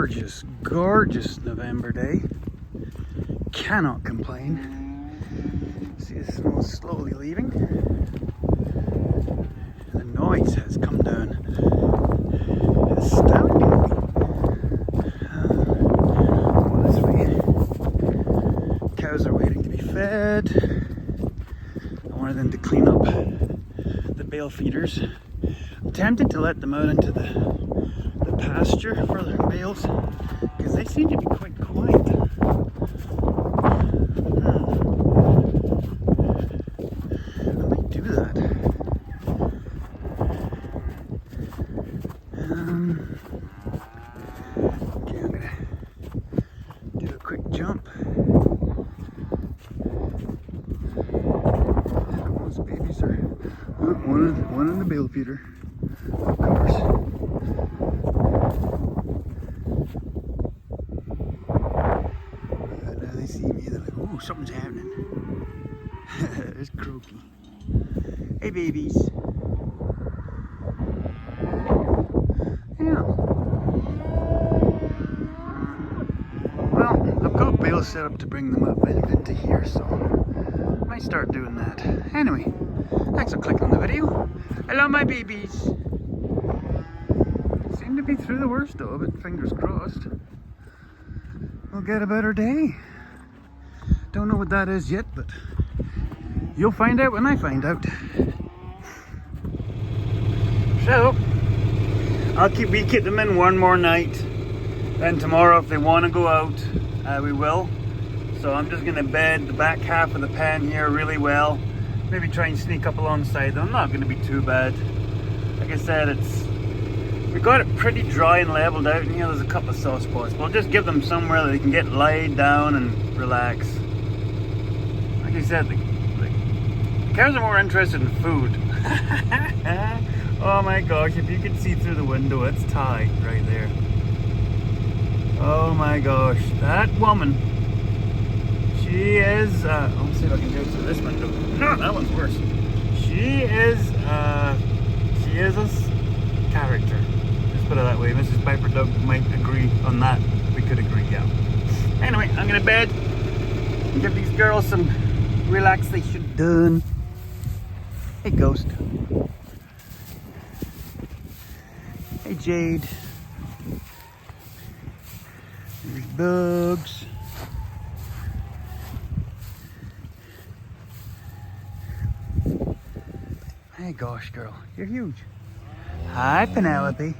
gorgeous, gorgeous November day. Cannot complain. See the snow is slowly leaving. The noise has come down astoundingly. Go this way. Cows are waiting to be fed. I wanted them to clean up the bale feeders. I'm tempted to let them out into the pasture for their bales because they seem to be quite quiet. I might do that. Okay, I'm gonna do a quick jump. Those babies are one in the bale feeder, of course. They see me, they're like, oh, something's happening. There's Croaky. Hey, babies. Yeah. Well, I've got bales set up to bring them up into here, so I might start doing that. Anyway, thanks for clicking on the video. Hello, my babies. Seem to be through the worst of it, fingers crossed. We'll get a better day. Don't know what that is yet, but you'll find out when I find out. So, we keep them in one more night. Then tomorrow, if they want to go out, we will. So I'm just going to bed the back half of the pen here really well. Maybe try and sneak up alongside them. Not going to be too bad. Like I said, we got it pretty dry and leveled out, and there's a couple of soft spots. But I'll just give them somewhere that they can get laid down and relax. Like I said, the cows are more interested in food. Oh my gosh, if you could see through the window, it's Ty right there. Oh my gosh, that woman. She is, let's see if I can do it through this window. No, that one's worse. She is a character. Let's put it that way. Mrs. Piper Dog might agree on that. We could agree, yeah. Anyway, I'm gonna bed and give these girls some relaxation done. Hey, Ghost. Hey, Jade. There's Bugs. Hey, gosh, girl. You're huge. Hi, Penelope.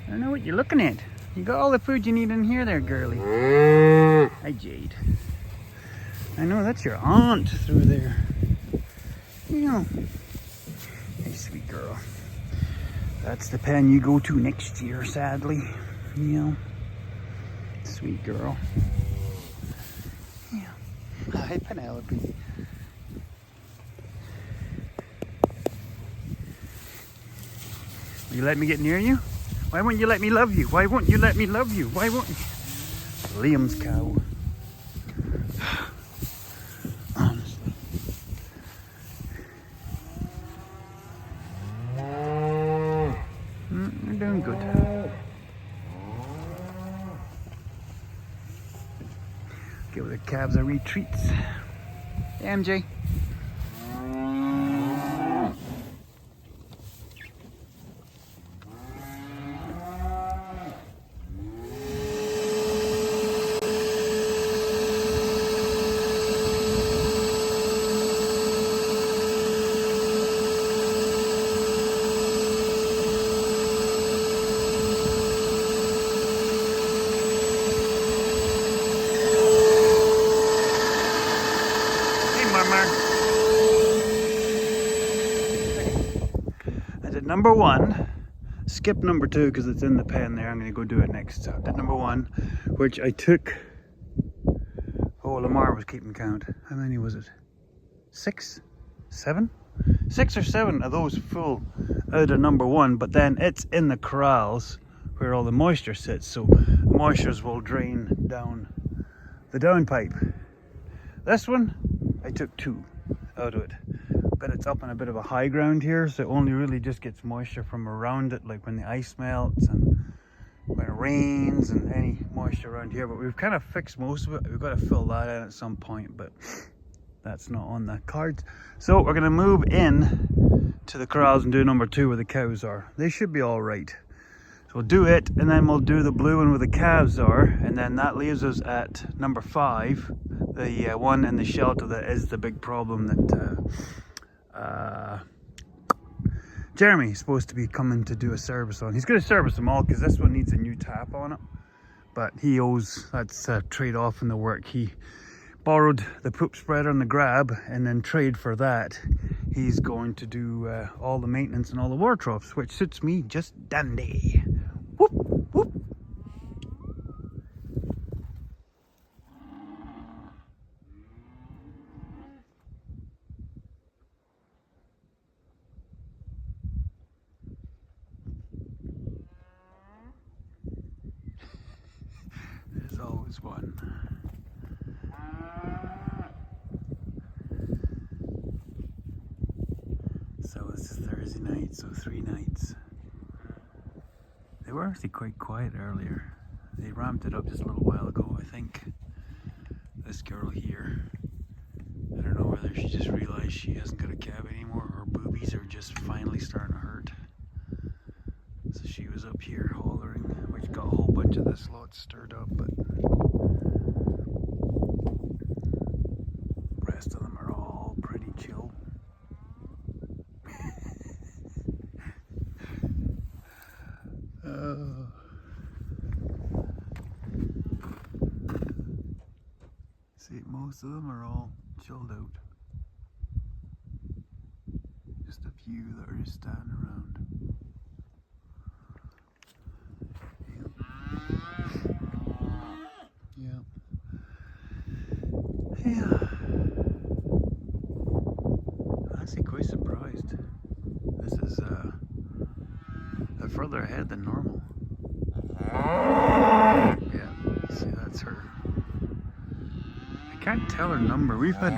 I don't know what you're looking at. You got all the food you need in here there, girly. Hi, Jade. I know that's your aunt through there. Yeah. Hey, sweet girl. That's the pen you go to next year, sadly. Yeah. Sweet girl. Yeah. Hi, Penelope. Will you let me get near you? Why won't you let me love you? Why won't you let me love you? Why won't you? Liam's cow. Honestly. You're doing good. Give the calves a retreats. Hey, MJ. I did number one, skip number two because it's in the pen there. I'm going to go do it next. So I did number one, which I took, oh, Lamar was keeping count. How many was it? 6? 7? 6 or 7 of those full out of number one, but then it's in the corrals where all the moisture sits, so the moistures will drain down the downpipe. This one, I took 2 out of it, but it's up on a bit of a high ground here, so it only really just gets moisture from around it, like when the ice melts and when it rains and any moisture around here, but we've kind of fixed most of it. We've got to fill that in at some point, but that's not on the cards. So we're going to move in to the corrals and do number 2 where the cows are. They should be all right. So we'll do it, and then we'll do the blue one where the calves are, and then that leaves us at number 5, the one in the shelter that is the big problem that Jeremy's supposed to be coming to do a service on. He's going to service them all because this one needs a new tap on it, but he owes, that's a trade-off in the work. He borrowed the poop spreader and the grab, and then trade for that he's going to do all the maintenance and all the water troughs, which suits me just dandy. Whoop whoop. There's always one. So this is Thursday night, so 3 nights. They were actually quite quiet earlier. They ramped it up just a little while ago, I think. This girl here, I don't know whether she just realized she hasn't got a cab anymore or her boobies are just finally starting to hurt. So she was up here hollering, which got a whole bunch of this lot stirred up, but the rest of them are all pretty chill. See, most of them are all chilled out. Just a few that are just standing around. Yep. Yeah. I'm actually quite surprised. This is they're further ahead than normal. Yeah, see, that's her. I can't tell her number. We've had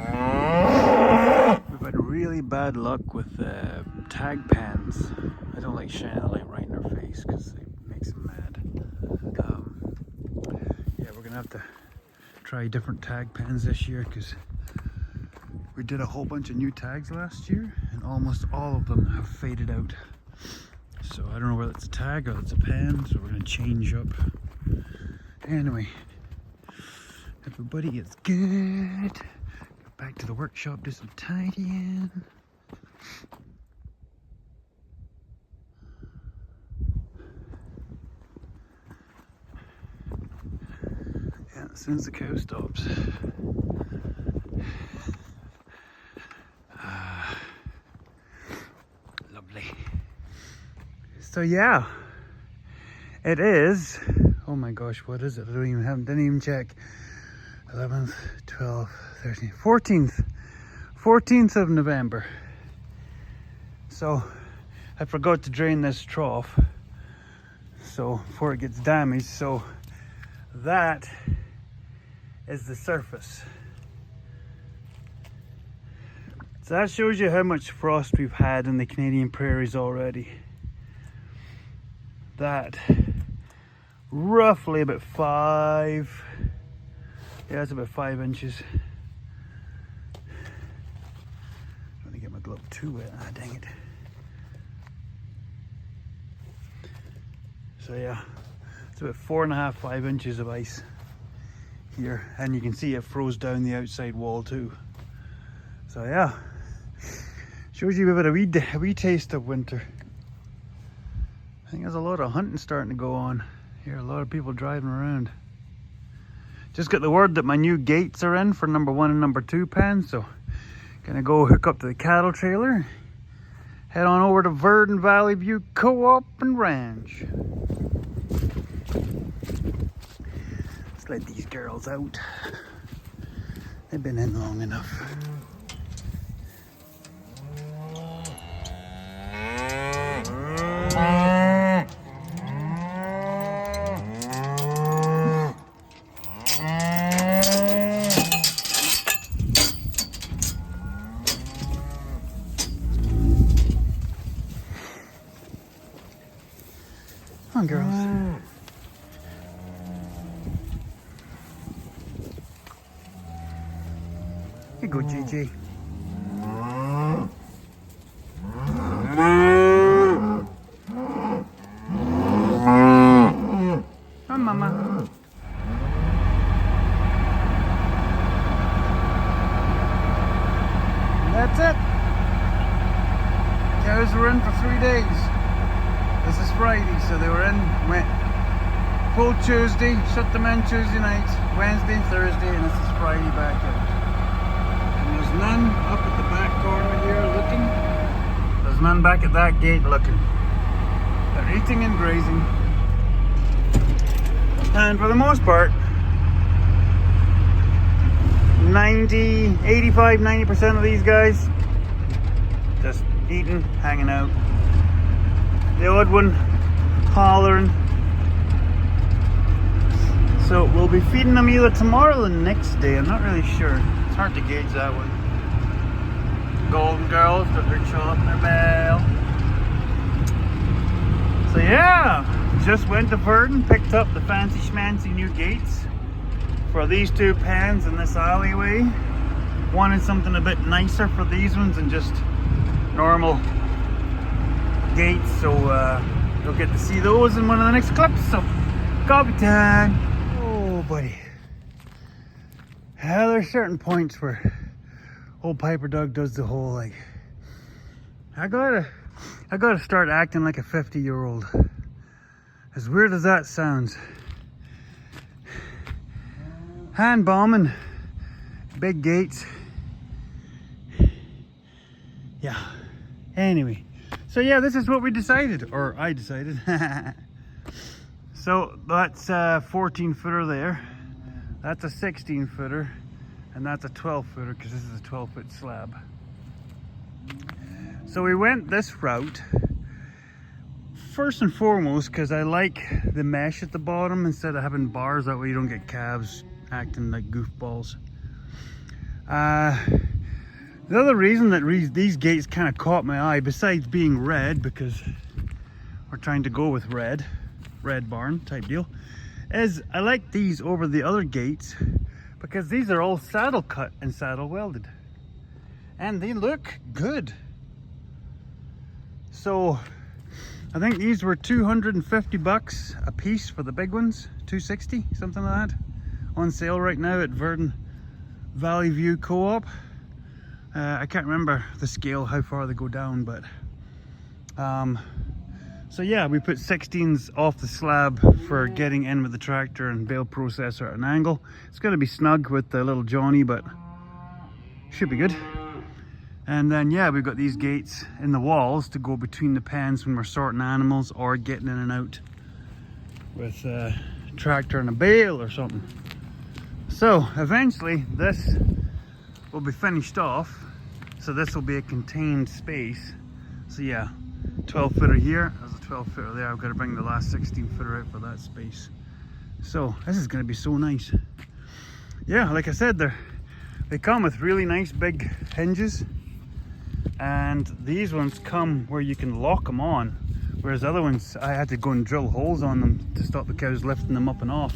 really bad luck with tag pans. I don't like shining a light right in her face because it makes them mad. Yeah, we're gonna have to try different tag pans this year because we did a whole bunch of new tags last year and almost all of them have faded out. So I don't know whether it's a tag or it's a pan, so we're gonna change up. Anyway, everybody is good. Go back to the workshop, do some tidying. Yeah, as soon as the cow stops. Lovely. So yeah, it is, oh my gosh, what is it? I didn't even check. 11th, 12th, 13th, 14th of November. So I forgot to drain this trough so before it gets damaged. So that is the surface. So that shows you how much frost we've had in the Canadian prairies already. That roughly about 5, yeah, it's about 5 inches. I'm gonna get my glove too wet. Ah, dang it. So yeah, it's about 4.5, 5 inches of ice here, and you can see it froze down the outside wall too. So yeah, shows you a bit of a wee taste of winter. I think there's a lot of hunting starting to go on here. A lot of people driving around. Just got the word that my new gates are in for number 1 and number 2 pans, so gonna go hook up to the cattle trailer, head on over to Verdon Valley View Co-op and Ranch. Let's let these girls out. They've been in long enough. Come on, girls. Gigi. Oh, mama. That's it. Cows were in for 3 days. This is Friday, so they were in, went full Tuesday, shut them in Tuesday night, Wednesday, Thursday, and this is Friday back out. And there's none up at the back corner here looking. There's none back at that gate looking. They're eating and grazing. And for the most part, 85-90% of these guys just eating, hanging out. The odd one hollering. So we'll be feeding them either tomorrow or the next day. I'm not really sure. It's hard to gauge that one. Golden girls got their chop in their bell. So yeah, just went to Verdon, picked up the fancy schmancy new gates for these two pens in this alleyway. Wanted something a bit nicer for these ones than just normal gates, so you'll get to see those in one of the next clips. So coffee time. Oh buddy, there's certain points where old Piper Doug does the whole like, I gotta start acting like a 50-year-old. As weird as that sounds. Hand bombing, big gates. Yeah. Anyway, so yeah, this is what we decided, or I decided. So that's a 14-footer there. That's a 16-footer, and that's a 12-footer because this is a 12-foot slab. So we went this route first and foremost because I like the mesh at the bottom instead of having bars. That way you don't get calves acting like goofballs. The other reason that these gates kind of caught my eye, besides being red, because we're trying to go with red barn type deal, is I like these over the other gates because these are all saddle cut and saddle welded, and they look good. So I think these were $250 a piece for the big ones, $260, something like that, on sale right now at Verdon Valley View Co-op. I can't remember the scale, how far they go down, but so yeah, we put 16s off the slab for getting in with the tractor and bale processor at an angle. It's going to be snug with the little Johnny, but should be good. And then yeah, we've got these gates in the walls to go between the pens when we're sorting animals or getting in and out with a tractor and a bale or something. So eventually this will be finished off, so this will be a contained space. So yeah, 12-footer here, there's a 12-footer there. I've got to bring the last 16-footer out for that space. So this is going to be so nice. Yeah, like I said, they come with really nice big hinges, and these ones come where you can lock them on, whereas the other ones I had to go and drill holes on them to stop the cows lifting them up and off.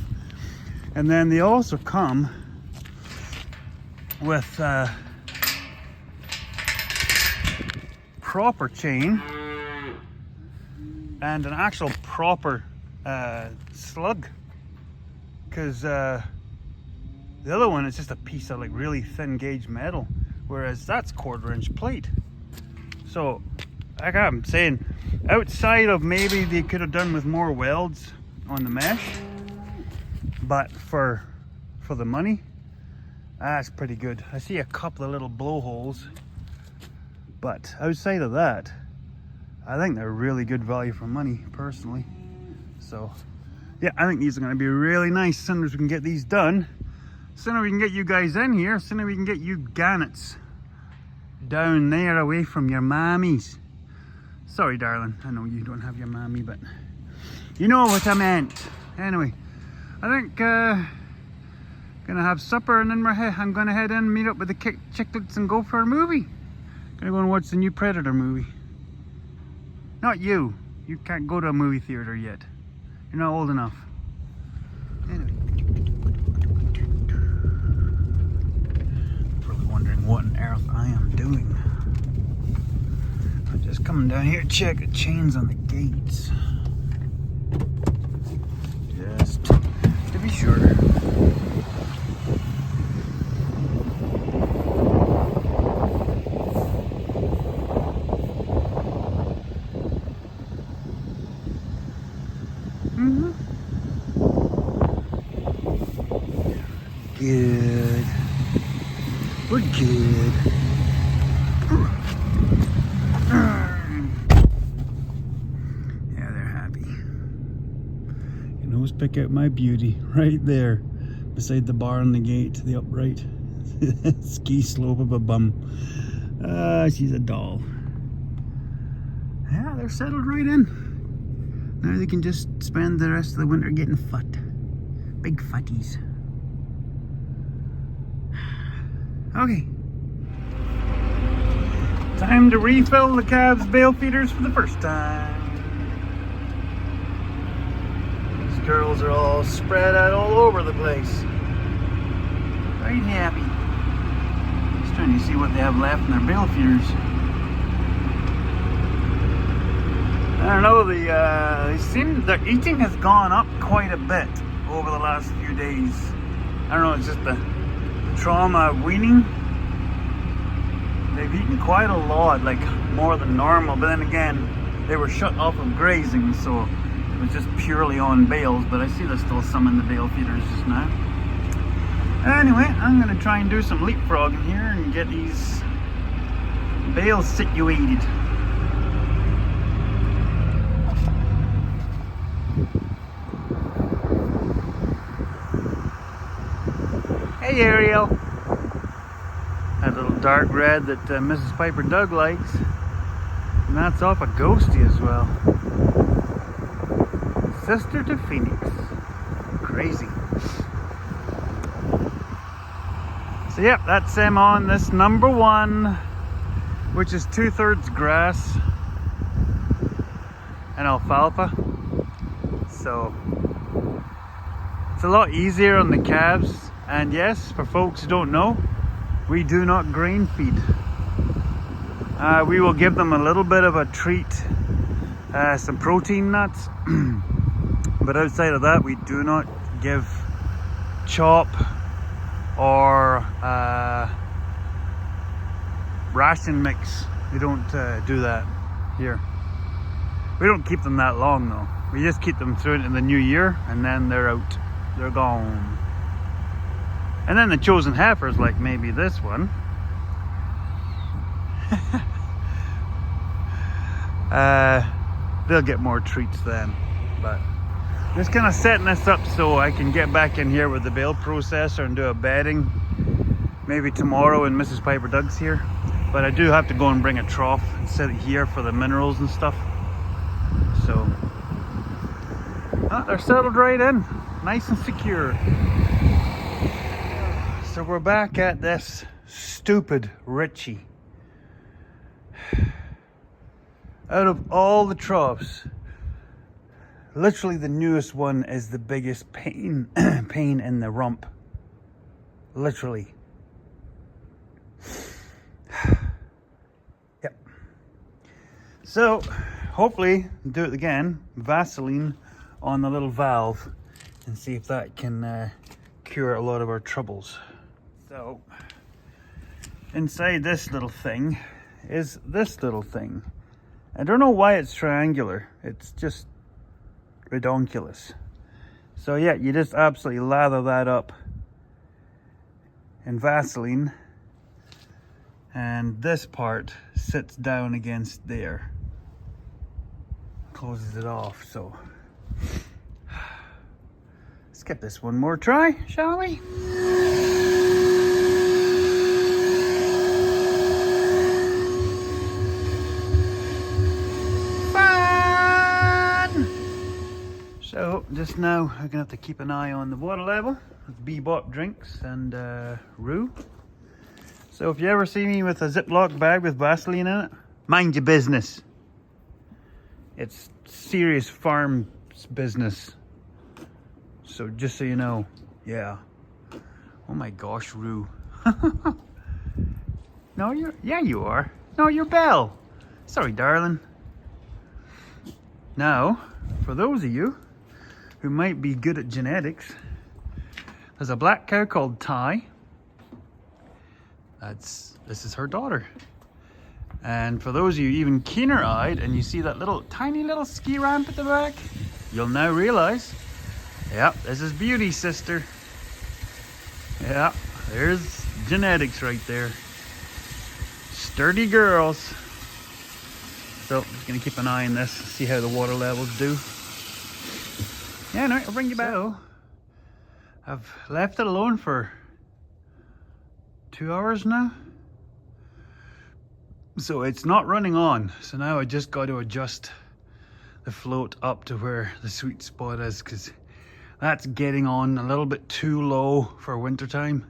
And then they also come with proper chain and an actual proper slug, because the other one is just a piece of like really thin gauge metal, whereas that's 1/4 inch plate. So like I'm saying, outside of maybe they could have done with more welds on the mesh, but for the money, that's pretty good. I see a couple of little blowholes, but outside of that, I think they're really good value for money, personally. So yeah, I think these are going to be really nice. As soon as we can get these done, sooner we can get you guys in here, sooner we can get you gannets down there away from your mammies. Sorry darling, I know you don't have your mammy, but you know what I meant. Anyway, I think gonna have supper, and then I'm gonna head in, meet up with the chicklets and go for a movie. Gonna go and watch the new Predator movie. Not you. You can't go to a movie theater yet. You're not old enough. Anyway. Probably wondering what on earth I am doing. I'm just coming down here to check the chains on the gates. Just to be sure. Good. We're good. Yeah, they're happy. You can always pick out my beauty right there beside the bar on the gate, the upright ski slope of a bum. She's a doll. Yeah, they're settled right in. Now they can just spend the rest of the winter getting fat. Big fatties. Okay. Time to refill the calves' bale feeders for the first time. These girls are all spread out all over the place. Right happy. Just trying to see what they have left in their bale feeders. I don't know, their eating has gone up quite a bit over the last few days. I don't know, it's just the trauma of weaning. They've eaten quite a lot, like more than normal, but then again, they were shut off of grazing, so it was just purely on bales, but I see there's still some in the bale feeders just now. Anyway, I'm going to try and do some leapfrogging here and get these bales situated. Hey Ariel! That little dark red that Mrs. Piper Doug likes. And that's off a ghostie as well. Sister to Phoenix. Crazy. So yep, that's them on this number 1, which is 2/3 grass and alfalfa. So it's a lot easier on the calves. And yes, for folks who don't know, we do not grain feed. We will give them a little bit of a treat, some protein nuts, but outside of that, we do not give chop or ration mix. We don't do that here. We don't keep them that long though. We just keep them through it in the new year, and then they're out. They're gone. And then the chosen heifers, like maybe this one, they'll get more treats then. But just kind of setting this up so I can get back in here with the bale processor and do a bedding maybe tomorrow when Mrs. Piper Doug's here. But I do have to go and bring a trough and set it here for the minerals and stuff. So they're settled right in, nice and secure. So we're back at this stupid Richie. Out of all the troughs, literally the newest one is the biggest pain in the rump. Literally. Yep. So hopefully do it again, Vaseline on the little valve, and see if that can cure a lot of our troubles. So inside this little thing is this little thing. I don't know why it's triangular. It's just redonkulous. So yeah, you just absolutely lather that up in Vaseline, and this part sits down against there, closes it off. So let's give this one more try, shall we? So just now I'm gonna have to keep an eye on the water level with Bebop drinks and Roo. So if you ever see me with a Ziploc bag with Vaseline in it, mind your business. It's serious farm business. So just so you know, yeah. Oh my gosh, Roo. No, yeah, you are. No, you're Belle. Sorry, darling. Now, for those of you who might be good at genetics, there's a black cow called Ty. This is her daughter. And for those of you even keener-eyed and you see that tiny little ski ramp at the back, you'll now realize, yep, this is Beauty's sister. Yeah, there's genetics right there. Sturdy girls. So, just gonna keep an eye on this, see how the water levels do. Yeah, no, I'll bring you back. So, I've left it alone for 2 hours now. So it's not running on. So now I just got to adjust the float up to where the sweet spot is, because that's getting on a little bit too low for winter time.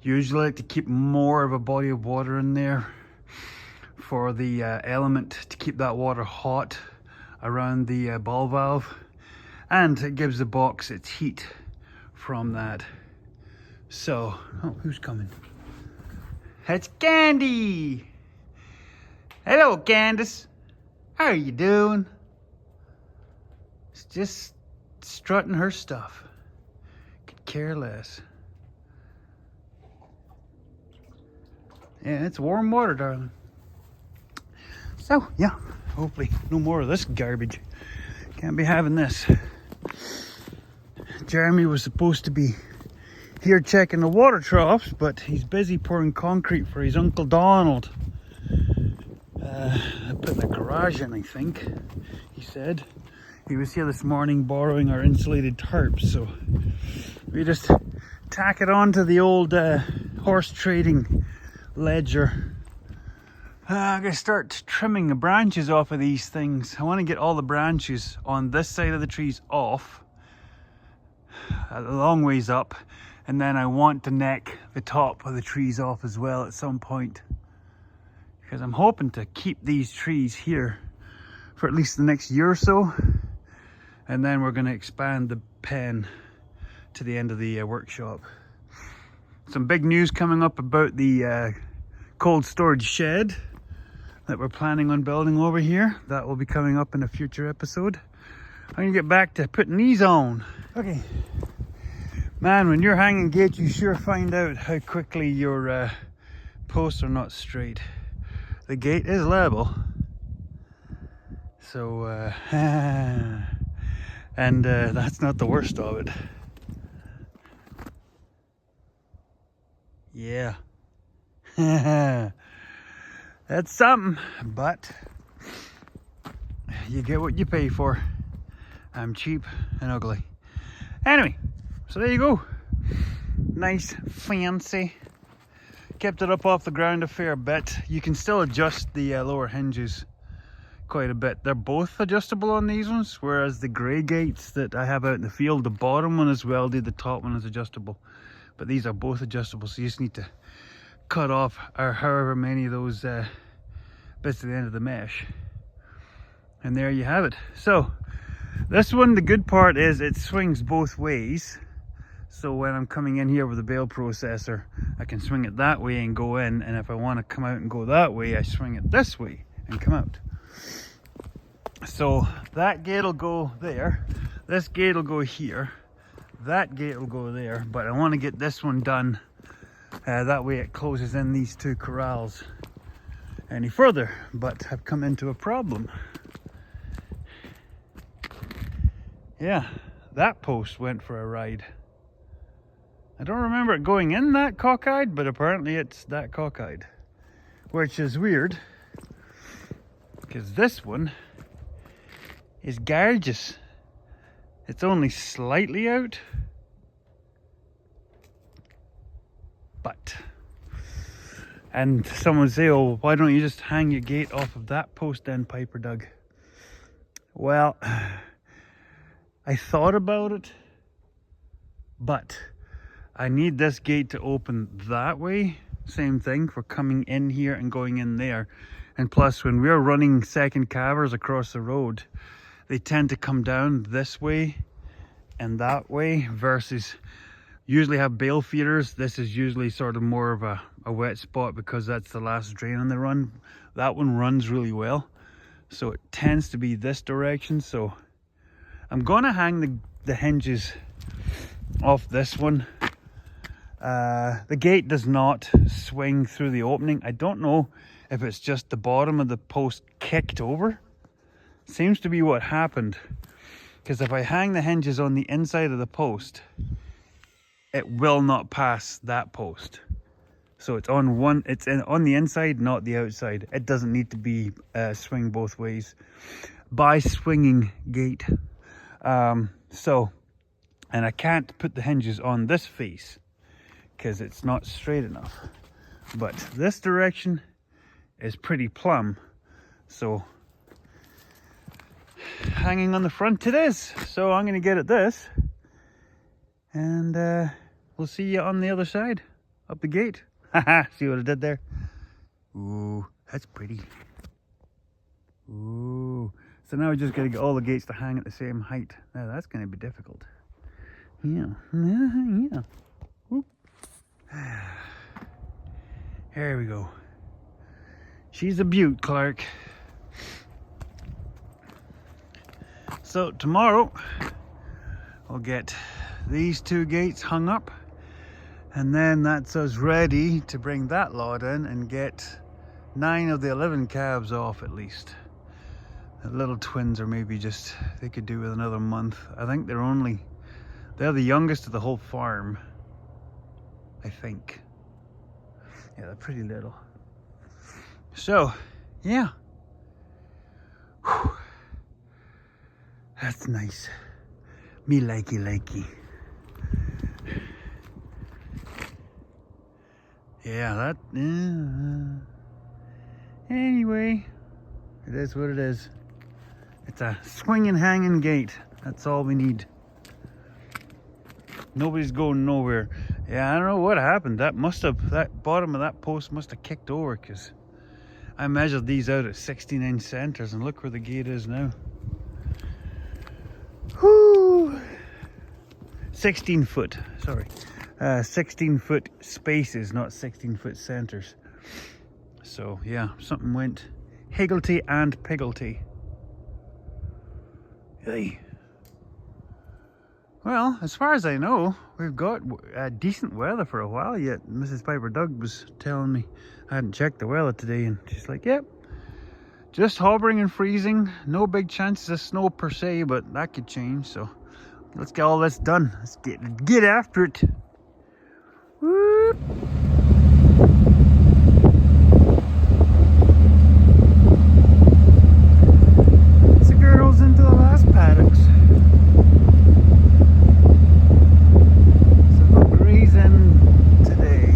Usually I like to keep more of a body of water in there for the element to keep that water hot around the ball valve, and it gives the box its heat from that. So, oh, who's coming? It's Candy! Hello, Candace. How are you doing? It's just strutting her stuff. Could care less. Yeah, it's warm water, darling. So, yeah, hopefully no more of this garbage. Can't be having this. Jeremy was supposed to be here checking the water troughs, but he's busy pouring concrete for his Uncle Donald. Putting a garage in, I think, he said. He was here this morning borrowing our insulated tarps, so we just tack it onto the old horse trading ledger. I'm going to start trimming the branches off of these things. I want to get all the branches on this side of the trees off, a long ways up, and then I want to neck the top of the trees off as well at some point, because I'm hoping to keep these trees here for at least the next year or so, and then we're going to expand the pen to the end of the workshop. Some big news coming up about the cold storage shed that we're planning on building over here. That will be coming up in a future episode. I'm going to get back to putting these on. Okay. Man, when you're hanging gates, you sure find out how quickly your posts are not straight. The gate is level. So, and that's not the worst of it. Yeah. That's something, but you get what you pay for. I'm cheap and ugly. Anyway, so there you go. Nice, fancy. Kept it up off the ground a fair bit. You can still adjust the lower hinges quite a bit. They're both adjustable on these ones, whereas the grey gates that I have out in the field, the bottom one is welded, the top one is adjustable. But these are both adjustable, so you just need to cut off or however many of those bits at the end of the mesh. And there you have it. So this one, the good part is it swings both ways. So when I'm coming in here with a bale processor, I can swing it that way and go in, and if I want to come out and go that way, I swing it this way and come out. So that gate will go there, this gate will go here, that gate will go there, but I want to get this one done that way it closes in these two corrals any further. But I've come into a problem. Yeah, that post went for a ride. I don't remember it going in that cockeyed, but apparently it's that cockeyed, which is weird because this one is gorgeous. It's only slightly out, but, and someone say, oh, why don't you just hang your gate off of that post then, Piper Doug? Well, I thought about it, but I need this gate to open that way. Same thing for coming in here and going in there. And plus, when we're running second calvers across the road, they tend to come down this way and that way versus usually have bale feeders. This is usually sort of more of a wet spot because that's the last drain on the run. That one runs really well, so it tends to be this direction. So I'm gonna hang the hinges off this one. The gate does not swing through the opening. I don't know if it's just the bottom of the post kicked over. Seems to be what happened, because if I hang the hinges on the inside of the post, it will not pass that post. So it's on one, it's on the inside, not the outside. It doesn't need to be swing both ways by swinging gate. And I can't put the hinges on this face because it's not straight enough. But this direction is pretty plumb, so hanging on the front it is. So I'm gonna get at this, and we'll see you on the other side, up the gate. Haha, see what I did there? Ooh, that's pretty. Ooh. So now we just gotta get all the gates to hang at the same height. Now that's gonna be difficult. Yeah, yeah. Whoop. Here we go. She's a beaut, Clark. So tomorrow we'll get these two gates hung up, and then that's us ready to bring that lot in and get 9 of the 11 calves off at least. The little twins are maybe just, they could do with another month. I think they're the youngest of the whole farm, I think. Yeah, they're pretty little. So, yeah. Whew. That's nice. Me likey. Yeah, that... Anyway, it is what it is. It's a swinging, hanging gate. That's all we need. Nobody's going nowhere. Yeah, I don't know what happened. That bottom of that post must have kicked over, because I measured these out at 16-inch centers, and look where the gate is now. Whoo! 16 foot, sorry. 16 foot spaces, not 16 foot centers. So yeah, something went higgledy and piggledy. Hey. Well, as far as I know, we've got decent weather for a while yet. Mrs. Piper Doug was telling me, I hadn't checked the weather today, and she's like, yep, just hovering and freezing. No big chances of snow per se, but that could change. So let's get all this done. Let's get after it. Whoop. It's the girls into the last paddocks. So we're grazing today.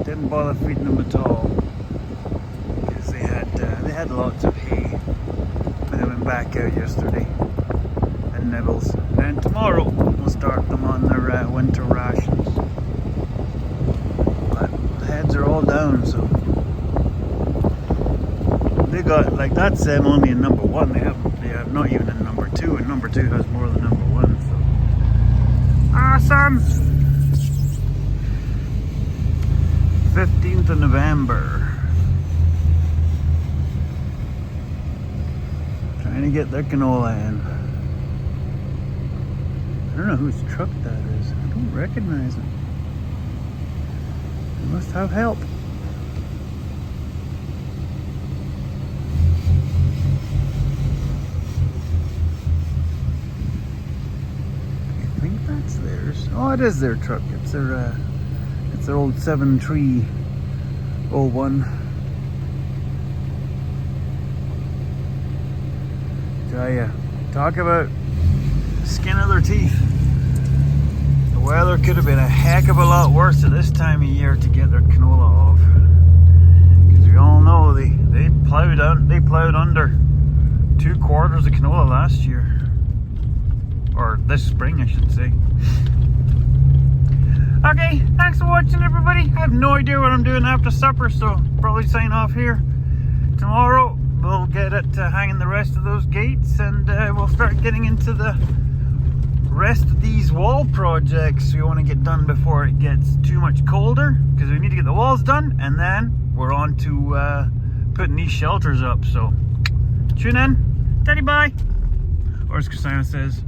Didn't bother feeding them at all, because they had lots of hay when they went back out yesterday, and nibbles. And then tomorrow we'll start them on their winter rations. But the heads are all down, so they got, like, that's them only in number 1. They have not even in number 2, and number 2 has more than number 1. So awesome. 15th of November. Trying to get their canola in. I don't know whose truck that is. I don't recognize it. They must have help. I think that's theirs. Oh, it is their truck. It's their old 7301. Tell ya, talk about skin of their teeth. The weather could have been a heck of a lot worse at this time of year to get their canola off, because we all know they plowed under 2/4 of canola last year, or this spring I should say. Okay, thanks for watching, everybody. I have no idea what I'm doing after supper, so probably sign off here. Tomorrow we'll get it hanging the rest of those gates, and we'll start getting into the rest of these wall projects we want to get done before it gets too much colder, because we need to get the walls done, and then we're on to putting these shelters up. So tune in. Daddy bye. Or as Christina says,